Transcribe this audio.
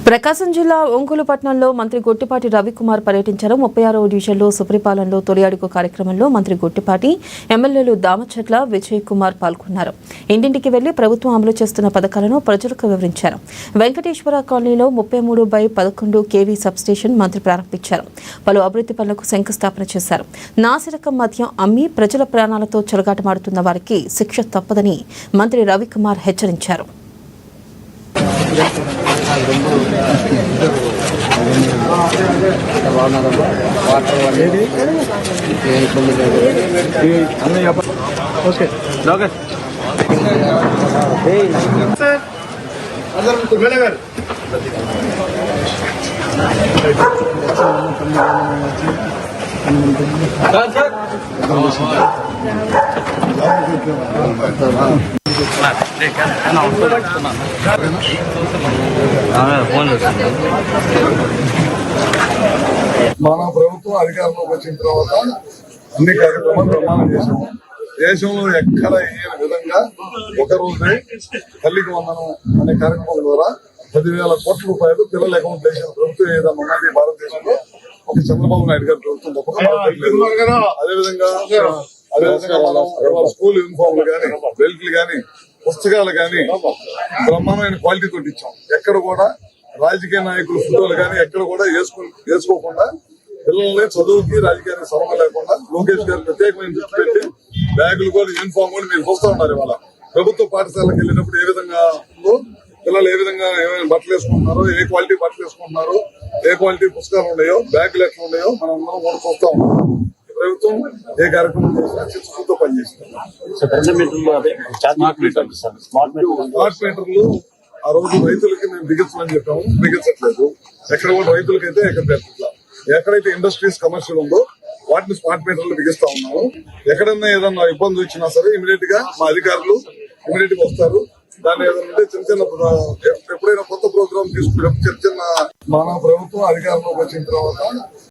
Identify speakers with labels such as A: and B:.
A: ప్రకాశం జిల్లా ఒంగోలు పట్టణంలో మంత్రి గొట్టిపాటి రవికుమార్ పర్యటించారు. 36వ డివిజన్లో సుప్రీపాలెంలో తొలి అడుగు కార్యక్రమంలో మంత్రి గొట్టిపాటి, ఎమ్మెల్యేలు దామచర్ల, విజయ్ కుమార్ పాల్గొన్నారు. ఇంటింటికి వెళ్లి ప్రభుత్వం అమలు చేస్తున్న పథకాలను ప్రజలకు వివరించారు. వెంకటేశ్వర కాలనీలో 33/11 కేవీ సబ్స్టేషన్ మంత్రి ప్రారంభించారు. పలు అభివృద్ధి పనులకు శంకుస్థాపన చేశారు. నాసిరకం మద్యం అమ్మి ప్రజల ప్రాణాలతో చెలగాటమాడుతున్న వారికి శిక్ష తప్పదని మంత్రి రవికుమార్ హెచ్చరించారు.
B: మన ప్రభుత్వం అధికారంలోకి వచ్చిన తర్వాత అన్ని కార్యక్రమాలు ప్రమాణం చేశాము. దేశంలో ఎక్కడ ఏ విధంగా ఒక రోజే తల్లికి వందనం అనే కార్యక్రమం ద్వారా 10,000 కోట్ల రూపాయలు పిల్లల అకౌంట్ వేసిన ప్రభుత్వం ఏదైనా ఉన్నది భారతదేశంలో ఒక చంద్రబాబు నాయుడు గారి ప్రభుత్వం తప్పకుండా. అదేవిధంగా మనం స్కూల్ యూనిఫామ్లు కానీ, బెల్ట్లు కానీ, పుస్తకాలు కానీ బ్రహ్మాండమైన క్వాలిటీ తోటి ఇచ్చాం. ఎక్కడ కూడా రాజకీయ నాయకులు ఫోటోలు కానీ ఎక్కడ కూడా వేసుకోకుండా పిల్లల్ని చదువుకి రాజకీయానికి సంబంధం లేకుండా లోకేష్ గారు ప్రత్యేకమైన దృష్టి పెట్టి బ్యాగులు కూడా యూనిఫామ్ కూడా మీరు చూస్తూ ఉన్నారు. ఇవాళ ప్రభుత్వ పాఠశాలకు వెళ్ళినప్పుడు ఏ విధంగా పిల్లలు ఏ విధంగా ఏమైనా బట్టలు వేసుకుంటున్నారో, ఏ క్వాలిటీ బట్టలు వేసుకుంటున్నారో, ఏ క్వాలిటీ పుస్తకాలు ఉన్నాయో, బ్యాగులు ఎట్లా ఉన్నాయో మనం అందరం కూడా చూస్తా ఉన్నాం. ప్రభుత్వం ఏ కార్యక్రమం చేసినా చిత్తశుద్ధితో పనిచేస్తుంది. స్మార్ట్ మీటర్లు ఆ రోజు రైతులకి మేము బిగించమని చెప్పాము, బిగించట్లేదు. ఎక్కడ కూడా రైతులకైతే ఎక్కడ పెట్టట్లా. ఎక్కడైతే ఇండస్ట్రీస్ కమర్షియల్ ఉందో వాటిని స్మార్ట్ మీటర్లు బిగిస్తా ఉన్నాము. ఎక్కడన్నా ఏదన్నా ఇబ్బంది వచ్చినా సరే ఇమీడియట్ గా మా అధికారులు ఇమీడియట్ గా వస్తారు. దాన్ని ఏదంటే చిన్న ఎప్పుడైనా కొత్త ప్రోగ్రామ్ తీసుకుని చిన్న మన ప్రభుత్వం అధికారంలోకి వచ్చిన తర్వాత